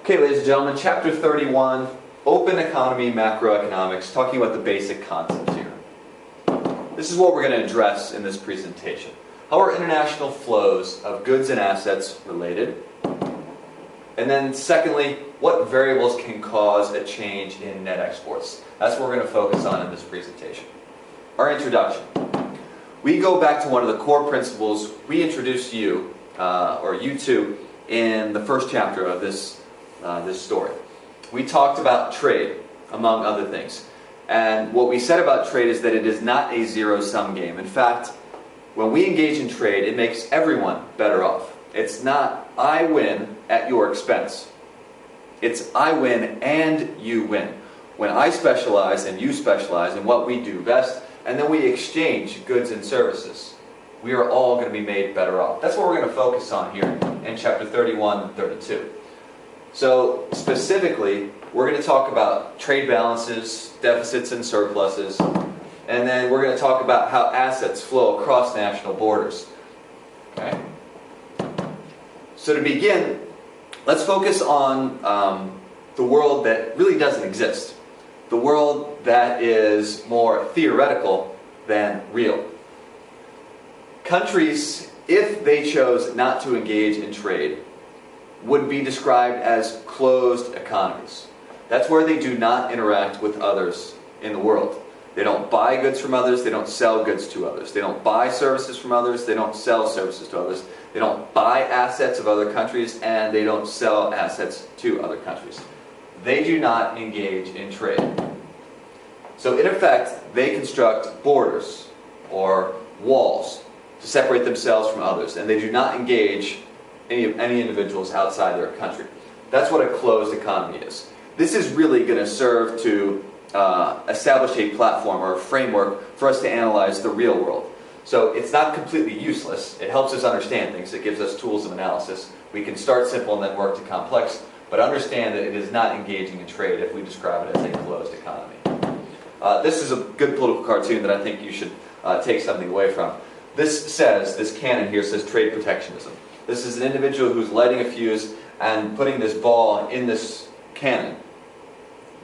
Okay, ladies and gentlemen, chapter 31, open economy, macroeconomics, talking about the basic concepts here. This is what we're going to address in this presentation. How are international flows of goods and assets related? And then secondly, what variables can cause a change in net exports? That's what we're going to focus on in this presentation. Our introduction. We go back to one of the core principles we introduced to you, or you to, in the first chapter of this story. We talked about trade, among other things. And what we said about trade is that it is not a zero-sum game. In fact, when we engage in trade, it makes everyone better off. It's not I win at your expense. It's I win and you win. When I specialize and you specialize in what we do best, and then we exchange goods and services, we are all going to be made better off. That's what we're going to focus on here in chapter 31 and 32. So specifically, we're going to talk about trade balances, deficits and surpluses, and then we're going to talk about how assets flow across national borders. Okay? So to begin, let's focus on the world that really doesn't exist. The world that is more theoretical than real. Countries, if they chose not to engage in trade, would be described as closed economies. That's where they do not interact with others in the world. They don't buy goods from others, they don't sell goods to others. They don't buy services from others, they don't sell services to others. They don't buy assets of other countries, and they don't sell assets to other countries. They do not engage in trade. So in effect, they construct borders or walls to separate themselves from others, and they do not engage any individuals outside their country. That's what a closed economy is. This is really going to serve to establish a platform or a framework for us to analyze the real world. So it's not completely useless. It helps us understand things. It gives us tools of analysis. We can start simple and then work to complex, but understand that it is not engaging in trade if we describe it as a closed economy. This is a good political cartoon that I think you should take something away from. This cannon here says trade protectionism. This is an individual who's lighting a fuse and putting this ball in this cannon.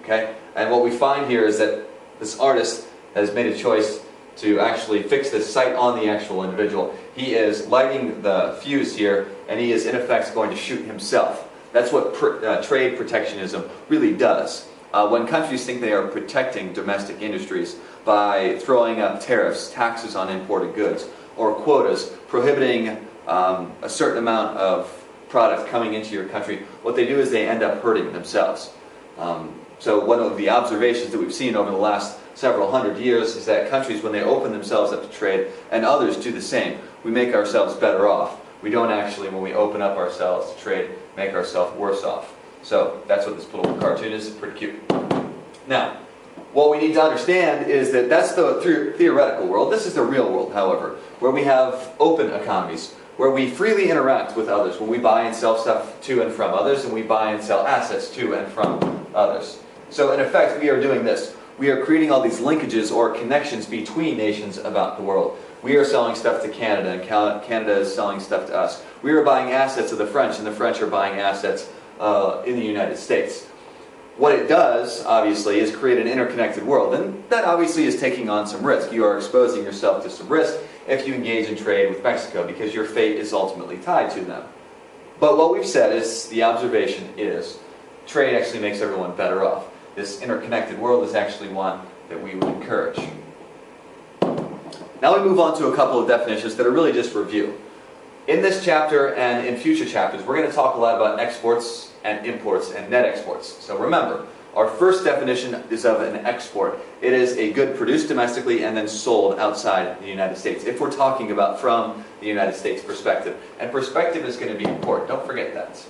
Okay? And what we find here is that this artist has made a choice to actually fix this sight on the actual individual. He is lighting the fuse here, and he is in effect going to shoot himself. That's what trade protectionism really does. When countries think they are protecting domestic industries by throwing up tariffs, taxes on imported goods, or quotas, prohibiting a certain amount of product coming into your country, what they do is they end up hurting themselves. So one of the observations that we've seen over the last several hundred years is that countries, when they open themselves up to trade, and others do the same, we make ourselves better off. We don't actually, when we open up ourselves to trade, make ourselves worse off. So that's what this political cartoon is. It's pretty cute. Now, what we need to understand is that that's the theoretical world. This is the real world, however, where we have open economies, where we freely interact with others, when we buy and sell stuff to and from others, and we buy and sell assets to and from others. So in effect, we are doing this. We are creating all these linkages or connections between nations about the world. We are selling stuff to Canada, and Canada is selling stuff to us. We are buying assets of the French, and the French are buying assets in the United States. What it does, obviously, is create an interconnected world, and that obviously is taking on some risk. You are exposing yourself to some risk if you engage in trade with Mexico, because your fate is ultimately tied to them. But what we've said is, the observation is, trade actually makes everyone better off. This interconnected world is actually one that we would encourage. Now we move on to a couple of definitions that are really just review. In this chapter and in future chapters, we're going to talk a lot about exports and imports and net exports. So remember, our first definition is of an export. It is a good produced domestically and then sold outside the United States, if we're talking about from the United States perspective. And perspective is going to be important. Don't forget that.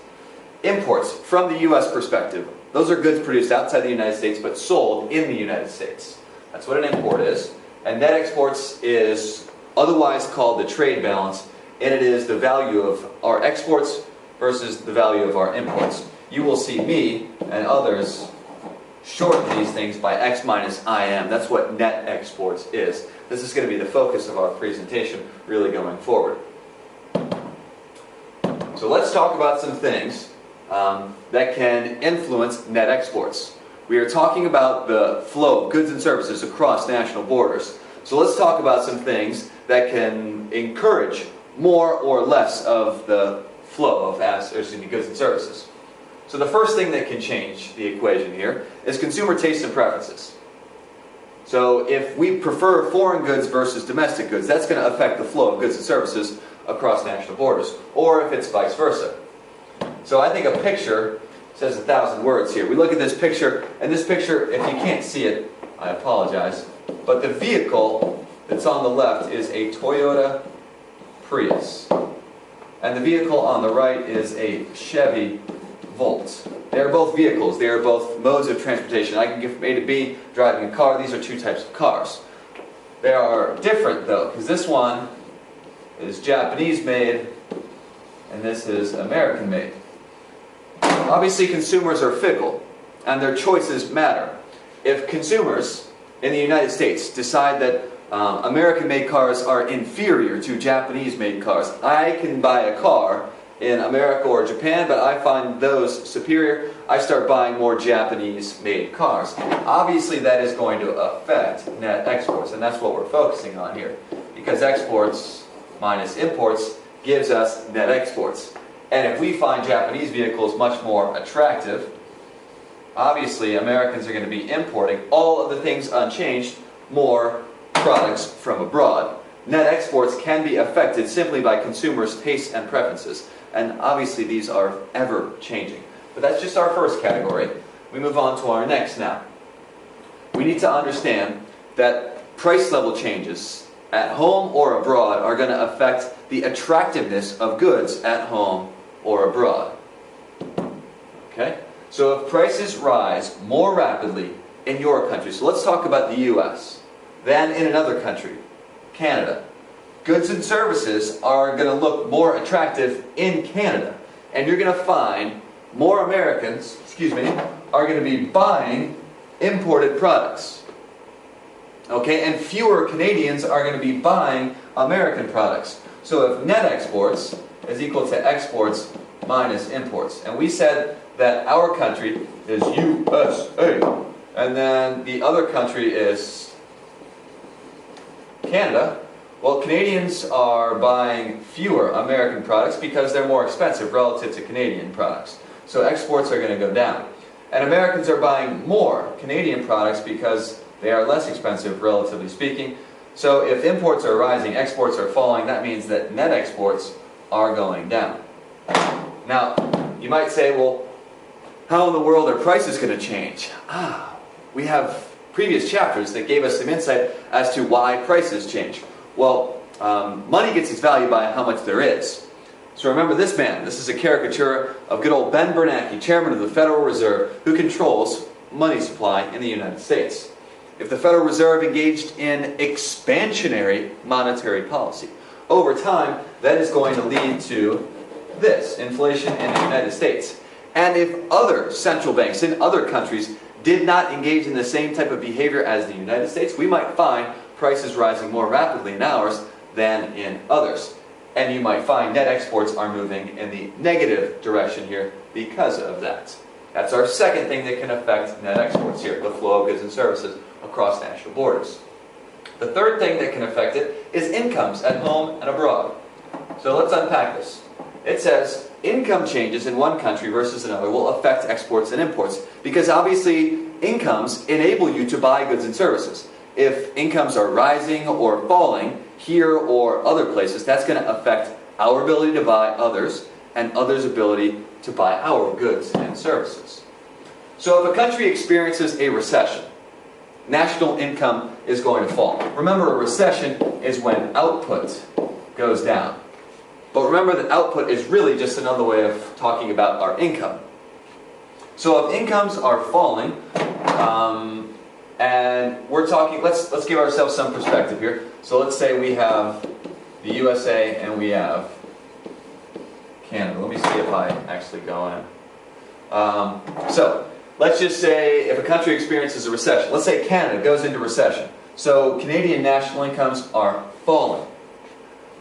Imports, from the U.S. perspective, those are goods produced outside the United States but sold in the United States. That's what an import is. And net exports is otherwise called the trade balance, and it is the value of our exports versus the value of our imports. You will see me and others shorten these things by X minus IM. That's what net exports is. This is going to be the focus of our presentation really going forward. So let's talk about some things that can influence net exports. We are talking about the flow of goods and services across national borders. So let's talk about some things that can encourage more or less of the flow of goods and services. So the first thing that can change the equation here is consumer tastes and preferences. So if we prefer foreign goods versus domestic goods, that's going to affect the flow of goods and services across national borders, or if it's vice versa. So I think a picture says 1,000 words here. We look at this picture, and this picture, if you can't see it, I apologize, but the vehicle that's on the left is a Toyota Prius. And the vehicle on the right is a Chevy Volt. They are both vehicles. They are both modes of transportation. I can get from A to B driving a car. These are two types of cars. They are different, though, because this one is Japanese made, and this is American made. Obviously, consumers are fickle, and their choices matter. If consumers in the United States decide that American-made cars are inferior to Japanese-made cars, I can buy a car in America or Japan, but I find those superior, I start buying more Japanese-made cars. Obviously, that is going to affect net exports, and that's what we're focusing on here, because exports minus imports gives us net exports. And if we find Japanese vehicles much more attractive, obviously Americans are going to be importing, all of the things unchanged, more products from abroad. Net exports can be affected simply by consumers' tastes and preferences. And obviously these are ever changing. But that's just our first category. We move on to our next now. We need to understand that price level changes at home or abroad are going to affect the attractiveness of goods at home or abroad. Okay? So if prices rise more rapidly in your country, so let's talk about the US, than in another country, Canada, goods and services are going to look more attractive in Canada. And you're going to find more Americans, are going to be buying imported products. Okay? And fewer Canadians are going to be buying American products. So if net exports is equal to exports minus imports. And we said that our country is USA. And then the other country is Canada. Well, Canadians are buying fewer American products because they're more expensive relative to Canadian products. So exports are going to go down. And Americans are buying more Canadian products because they are less expensive, relatively speaking. So if imports are rising, exports are falling, that means that net exports are going down. Now, you might say, well, how in the world are prices going to change? We have previous chapters that gave us some insight as to why prices change. Well, money gets its value by how much there is. So remember this man. This is a caricature of good old Ben Bernanke, chairman of the Federal Reserve, who controls money supply in the United States. If the Federal Reserve engaged in expansionary monetary policy, over time, that is going to lead to this, inflation in the United States. And if other central banks in other countries did not engage in the same type of behavior as the United States, we might find prices rising more rapidly in ours than in others. And you might find net exports are moving in the negative direction here because of that. That's our second thing that can affect net exports here, the flow of goods and services across national borders. The third thing that can affect it is incomes at home and abroad. So let's unpack this. It says income changes in one country versus another will affect exports and imports because obviously incomes enable you to buy goods and services. If incomes are rising or falling here or other places, that's going to affect our ability to buy others and others' ability to buy our goods and services. So if a country experiences a recession, national income is going to fall. Remember, a recession is when output goes down. But remember that output is really just another way of talking about our income. So if incomes are falling, and we're talking, let's give ourselves some perspective here. So let's say we have the USA and we have Canada. Let me see if I actually go in. So let's just say if a country experiences a recession, let's say Canada goes into recession. So Canadian national incomes are falling.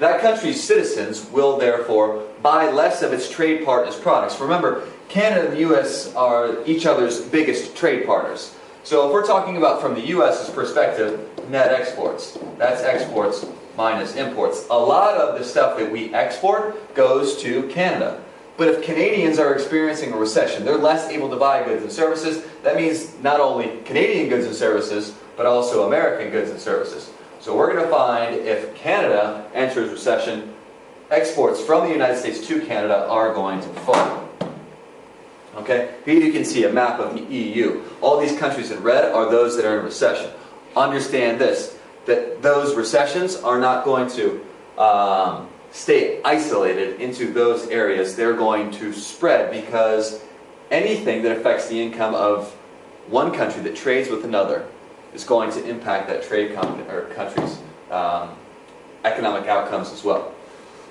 That country's citizens will therefore buy less of its trade partners' products. Remember, Canada and the U.S. are each other's biggest trade partners. So if we're talking about from the U.S.'s perspective, net exports, that's exports minus imports. A lot of the stuff that we export goes to Canada. But if Canadians are experiencing a recession, they're less able to buy goods and services. That means not only Canadian goods and services, but also American goods and services. So we're going to find if Canada enters recession, exports from the United States to Canada are going to fall. Okay? Here you can see a map of the EU. All these countries in red are those that are in recession. Understand this, that those recessions are not going to stay isolated into those areas. They're going to spread because anything that affects the income of one country that trades with another is going to impact that country's economic outcomes as well.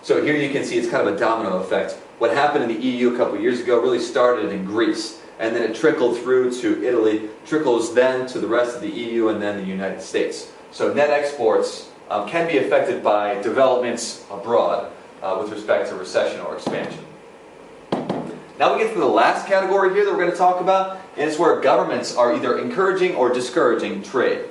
So here you can see it's kind of a domino effect. What happened in the EU a couple of years ago really started in Greece, and then it trickled through to Italy, trickles then to the rest of the EU, and then the United States. So net exports can be affected by developments abroad with respect to recession or expansion. Now we get to the last category here that we're going to talk about, and it's where governments are either encouraging or discouraging trade.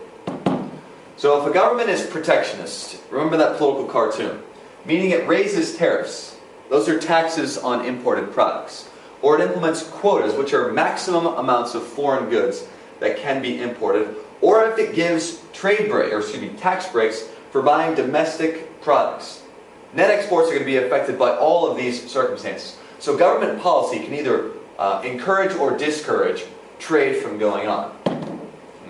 So if a government is protectionist, remember that political cartoon, meaning it raises tariffs, those are taxes on imported products, or it implements quotas, which are maximum amounts of foreign goods that can be imported, or if it gives tax breaks for buying domestic products. Net exports are going to be affected by all of these circumstances. So government policy can either encourage or discourage trade from going on.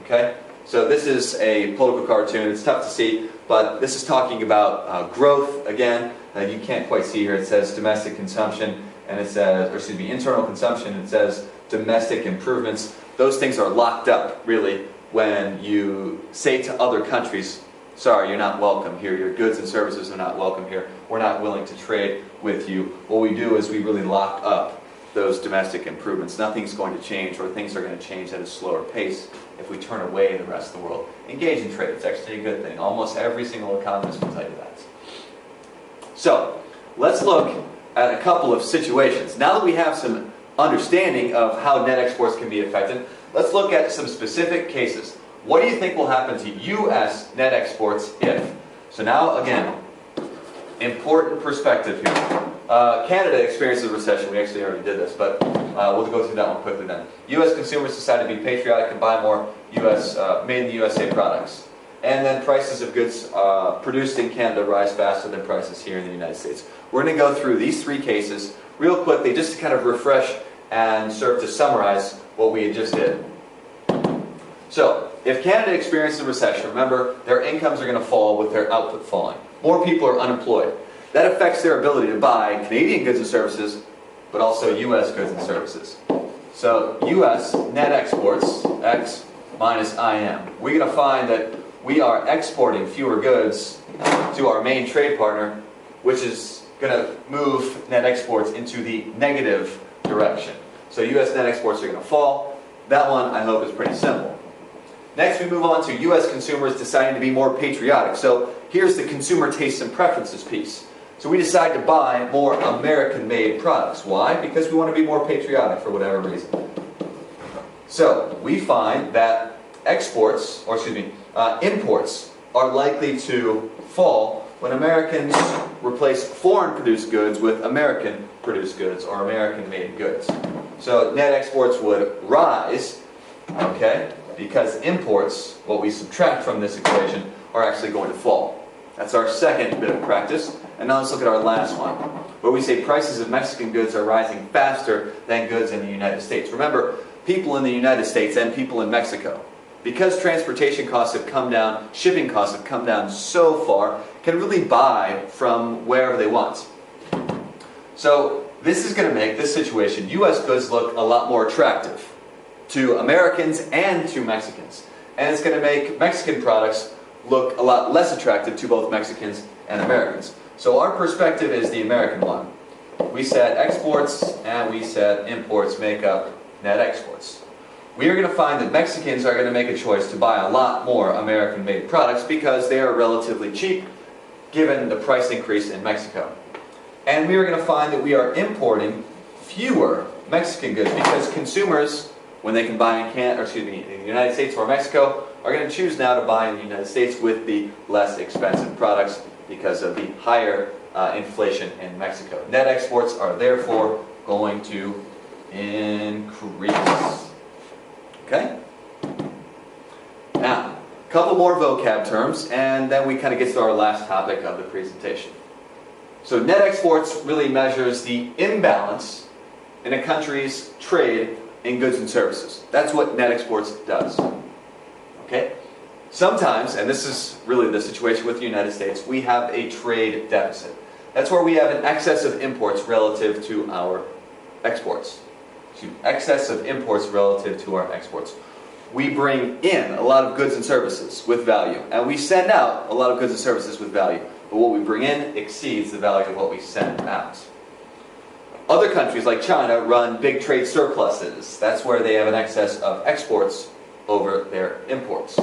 Okay? So this is a political cartoon. It's tough to see, but this is talking about growth again. You can't quite see here. It says domestic consumption, and it says, internal consumption. It says domestic improvements. Those things are locked up, really, when you say to other countries, sorry, you're not welcome here. Your goods and services are not welcome here. We're not willing to trade with you. What we do is we really lock up those domestic improvements. Nothing's going to change, or things are going to change at a slower pace if we turn away the rest of the world. Engage in trade. It's actually a good thing. Almost every single economist will tell you that. So, let's look at a couple of situations. Now that we have some understanding of how net exports can be affected, let's look at some specific cases. What do you think will happen to U.S. net exports if? So now, again, important perspective here. Canada experiences a recession. We actually already did this, but we'll go through that one quickly then. U.S. consumers decide to be patriotic and buy more made in the USA products. And then prices of goods produced in Canada rise faster than prices here in the United States. We're going to go through these three cases real quickly just to kind of refresh and serve to summarize what we just did. So, if Canada experiences a recession, remember, their incomes are going to fall with their output falling. More people are unemployed. That affects their ability to buy Canadian goods and services, but also U.S. goods and services. So, U.S. net exports, X minus IM. We're going to find that we are exporting fewer goods to our main trade partner, which is going to move net exports into the negative direction. So U.S. net exports are going to fall. That one, I hope, is pretty simple. Next, we move on to U.S. consumers deciding to be more patriotic. So here's the consumer tastes and preferences piece. So we decide to buy more American-made products. Why? Because we want to be more patriotic for whatever reason. So we find that imports are likely to fall when Americans replace foreign-produced goods with American-produced goods or American-made goods. So net exports would rise, okay, because imports, what we subtract from this equation, are actually going to fall. That's our second bit of practice. And now let's look at our last one, where we say prices of Mexican goods are rising faster than goods in the United States. Remember, people in the United States and people in Mexico, because transportation costs have come down, shipping costs have come down so far, can really buy from wherever they want. So this is going to make this situation, U.S. goods, look a lot more attractive to Americans and to Mexicans. And it's going to make Mexican products look a lot less attractive to both Mexicans and Americans. So our perspective is the American one. We said exports and we said imports make up net exports. We are going to find that Mexicans are going to make a choice to buy a lot more American-made products because they are relatively cheap given the price increase in Mexico. And we are going to find that we are importing fewer Mexican goods, because consumers, when they can buy in the United States or Mexico, are going to choose now to buy in the United States with the less expensive products because of the higher inflation in Mexico. Net exports are therefore going to increase. Okay? Now, a couple more vocab terms, and then we kind of get to our last topic of the presentation. So net exports really measures the imbalance in a country's trade in goods and services. That's what net exports does. Okay? Sometimes, and this is really the situation with the United States, we have a trade deficit. That's where we have an excess of imports relative to our exports. Excess of imports relative to our exports. We bring in a lot of goods and services with value, and we send out a lot of goods and services with value. But what we bring in exceeds the value of what we send out. Other countries like China run big trade surpluses. That's where they have an excess of exports over their imports.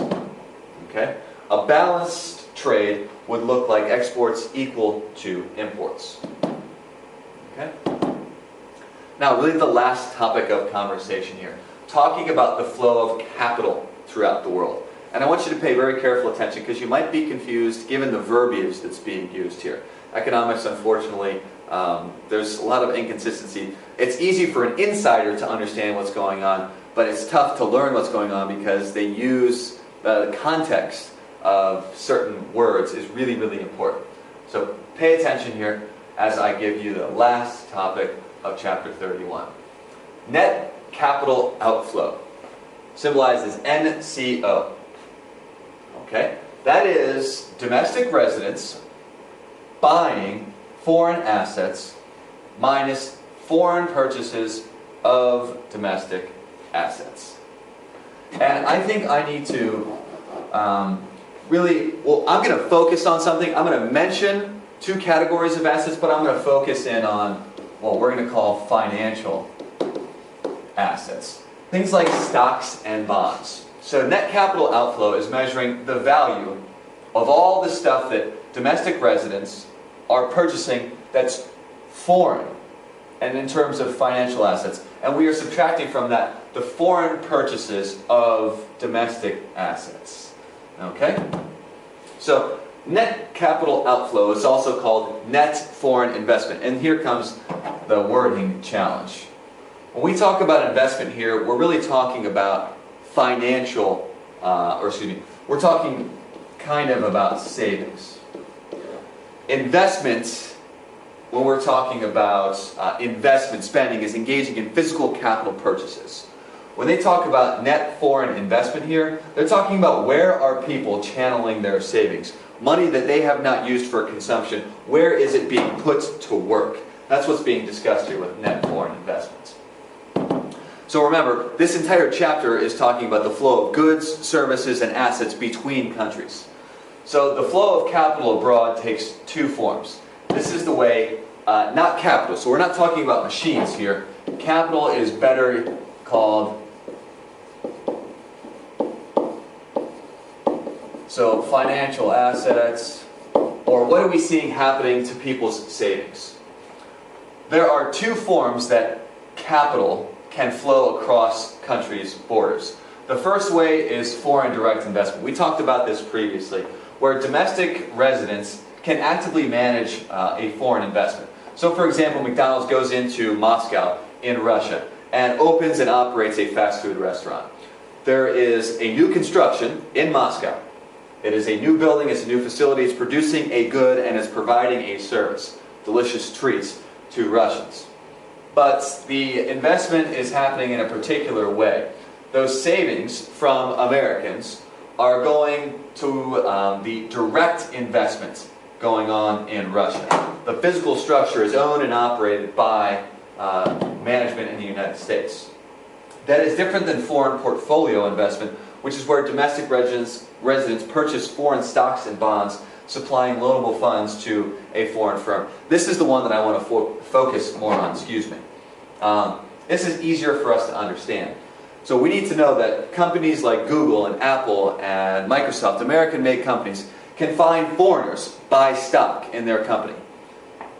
Okay? A balanced trade would look like exports equal to imports. Okay? Now, really the last topic of conversation here, talking about the flow of capital throughout the world. And I want you to pay very careful attention because you might be confused given the verbiage that's being used here. Economics, unfortunately, there's a lot of inconsistency. It's easy for an insider to understand what's going on, but it's tough to learn what's going on because they use the context of certain words is really, really important. So pay attention here as I give you the last topic of chapter 31. Net capital outflow, symbolized as NCO. Okay? That is domestic residents buying foreign assets minus foreign purchases of domestic assets. And I think I need to I'm going to focus on something. I'm going to mention two categories of assets, but I'm going to focus in on what we're going to call financial assets. Things like stocks and bonds. So net capital outflow is measuring the value of all the stuff that domestic residents are purchasing that's foreign, and in terms of financial assets. And we are subtracting from that the foreign purchases of domestic assets. Okay? So net capital outflow is also called net foreign investment. And here comes the wording challenge. When we talk about investment here, we're really talking about we're talking kind of about savings. Investment, when we're talking about investment spending, is engaging in physical capital purchases. When they talk about net foreign investment here, they're talking about where are people channeling their savings. Money that they have not used for consumption, where is it being put to work? That's what's being discussed here with net foreign investments. So remember, this entire chapter is talking about the flow of goods, services, and assets between countries. So the flow of capital abroad takes two forms. This is the way, not capital, so we're not talking about machines here. Capital is better called, so financial assets, or what are we seeing happening to people's savings? There are two forms that capital can flow across countries' borders. The first way is foreign direct investment. We talked about this previously, where domestic residents can actively manage a foreign investment. So for example, McDonald's goes into Moscow in Russia and opens and operates a fast food restaurant. There is a new construction in Moscow. It is a new building, it's a new facility, it's producing a good and it's providing a service, delicious treats to Russians. But the investment is happening in a particular way. Those savings from Americans are going to the direct investments going on in Russia. The physical structure is owned and operated by management in the United States. That is different than foreign portfolio investment, which is where domestic residents purchase foreign stocks and bonds, supplying loanable funds to a foreign firm. This is the one that I want to focus more on, This is easier for us to understand. So we need to know that companies like Google and Apple and Microsoft, American-made companies, can find foreigners buy stock in their company.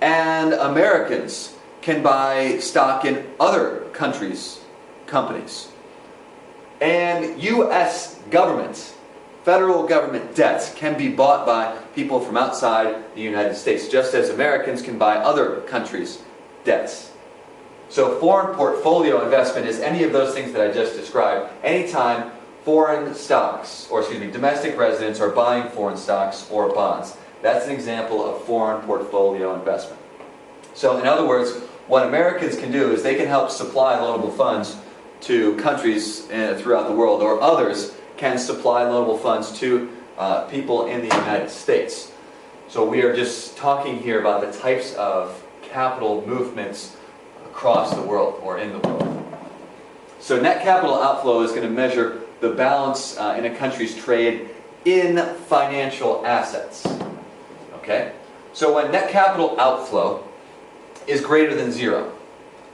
And Americans can buy stock in other countries' companies. And U.S. government, federal government debts can be bought by people from outside the United States, just as Americans can buy other countries' debts. So foreign portfolio investment is any of those things that I just described. Anytime foreign stocks, or excuse me, domestic residents are buying foreign stocks or bonds. That's an example of foreign portfolio investment. So in other words, what Americans can do is they can help supply loanable funds to countries throughout the world, or others can supply loanable funds to people in the United States. So we are just talking here about the types of capital movements across the world, or in the world. So net capital outflow is going to measure the balance in a country's trade in financial assets. Okay? So when net capital outflow is greater than zero,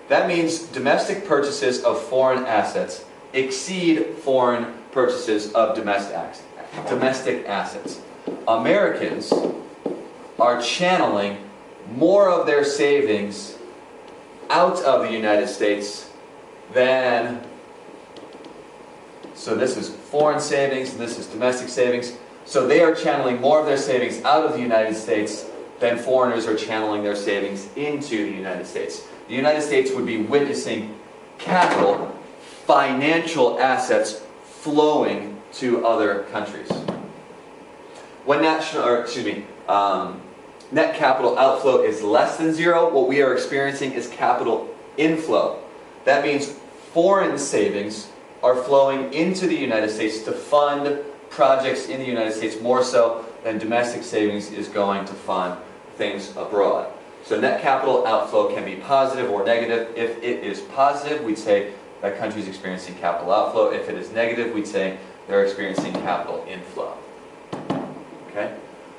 that means domestic purchases of foreign assets exceed foreign purchases of domestic assets. Americans are channeling more of their savings out of the United States than, so this is foreign savings and this is domestic savings. So they are channeling more of their savings out of the United States than foreigners are channeling their savings into the United States. The United States would be witnessing capital, financial assets flowing to other countries. When net capital outflow is less than zero, what we are experiencing is capital inflow. That means foreign savings are flowing into the United States to fund projects in the United States more so than domestic savings is going to fund things abroad. So net capital outflow can be positive or negative. If it is positive, we'd say that country is experiencing capital outflow. If it is negative, we'd say they're experiencing capital inflow. Okay?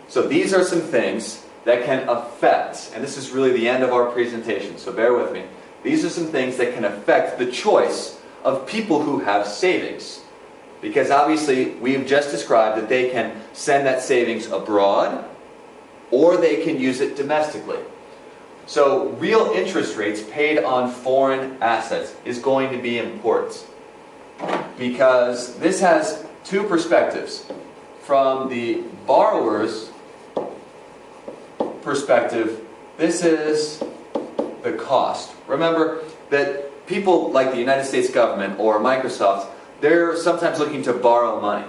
So these are some things that can affect, and this is really the end of our presentation, so bear with me. These are some things that can affect the choice of people who have savings. Because obviously, we've just described that they can send that savings abroad, or they can use it domestically. So real interest rates paid on foreign assets is going to be important, because this has two perspectives. From the borrower's perspective, this is the cost. Remember that people like the United States government or Microsoft, they're sometimes looking to borrow money.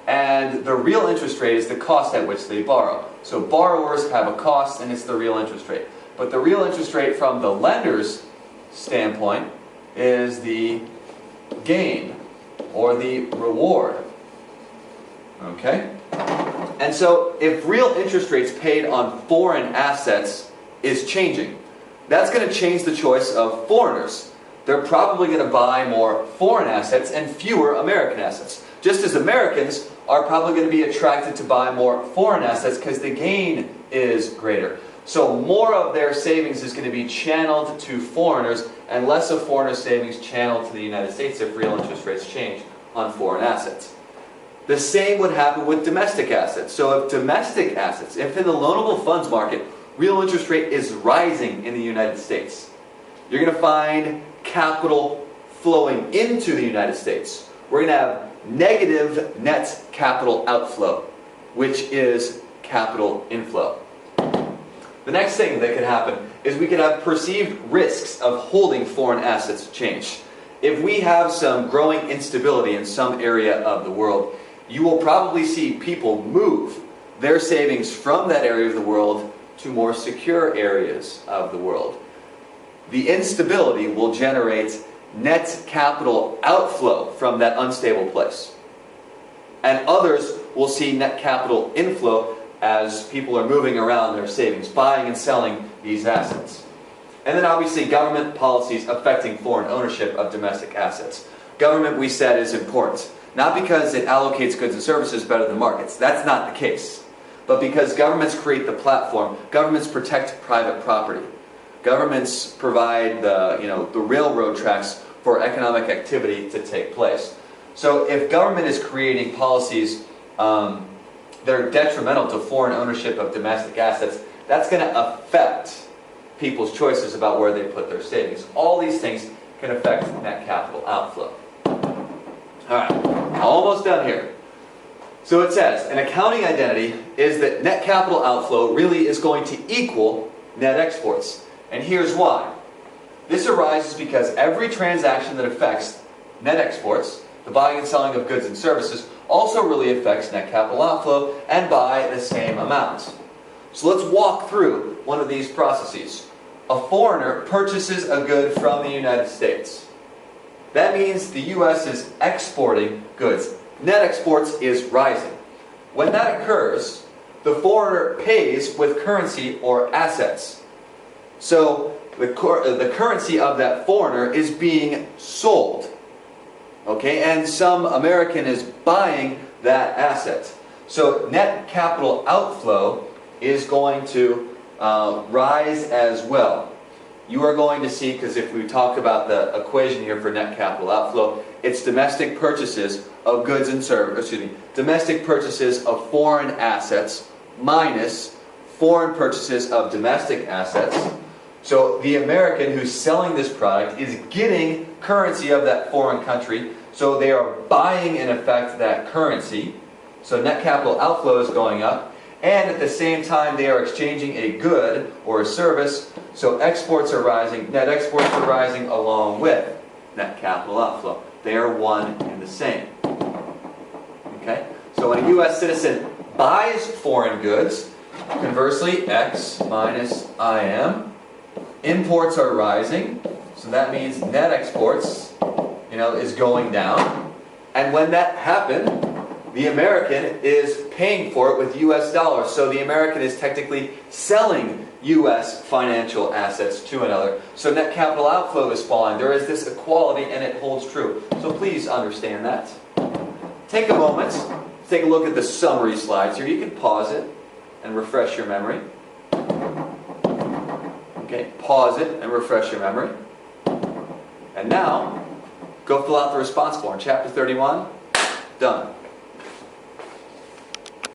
And the real interest rate is the cost at which they borrow. So borrowers have a cost, and it's the real interest rate. But the real interest rate from the lender's standpoint is the gain or the reward. Okay? And so if real interest rates paid on foreign assets is changing, that's going to change the choice of foreigners. They're probably going to buy more foreign assets and fewer American assets. Just as Americans are probably going to be attracted to buy more foreign assets because the gain is greater. So more of their savings is going to be channeled to foreigners and less of foreigners' savings channeled to the United States if real interest rates change on foreign assets. The same would happen with domestic assets. So if domestic assets, if in the loanable funds market, real interest rate is rising in the United States, you're going to find capital flowing into the United States. We're going to have negative net capital outflow, which is capital inflow. The next thing that could happen is we could have perceived risks of holding foreign assets change. If we have some growing instability in some area of the world, you will probably see people move their savings from that area of the world to more secure areas of the world. The instability will generate net capital outflow from that unstable place. And others will see net capital inflow as people are moving around their savings, buying and selling these assets. And then obviously government policies affecting foreign ownership of domestic assets. Government, we said, is important. Not because it allocates goods and services better than markets. That's not the case. But because governments create the platform, governments protect private property. Governments provide the railroad tracks for economic activity to take place. So if government is creating policies that are detrimental to foreign ownership of domestic assets, that's going to affect people's choices about where they put their savings. All these things can affect net capital outflow. Alright, almost done here. So it says, an accounting identity is that net capital outflow really is going to equal net exports. And here's why. This arises because every transaction that affects net exports, the buying and selling of goods and services, also really affects net capital outflow, and by the same amount. So let's walk through one of these processes. A foreigner purchases a good from the United States. That means the U.S. is exporting goods. Net exports is rising. When that occurs, the foreigner pays with currency or assets. So the currency of that foreigner is being sold. Okay, and some American is buying that asset. So net capital outflow is going to rise as well. You are going to see, because if we talk about the equation here for net capital outflow, it's domestic purchases of goods and services, domestic purchases of foreign assets minus foreign purchases of domestic assets. So the American who's selling this product is getting currency of that foreign country, so they are buying in effect that currency. So net capital outflow is going up, and at the same time they are exchanging a good or a service, so exports are rising, net exports are rising along with net capital outflow. They are one and the same. Okay? So when a U.S. citizen buys foreign goods, conversely, X minus IM, imports are rising, so that means net exports, is going down. And when that happened, the American is paying for it with U.S. dollars. So the American is technically selling U.S. financial assets to another. So net capital outflow is falling. There is this equality, and it holds true. So please understand that. Take a moment, take a look at the summary slides here. You can pause it and refresh your memory. Okay, pause it and refresh your memory. And now, go fill out the response form. Chapter 31, done.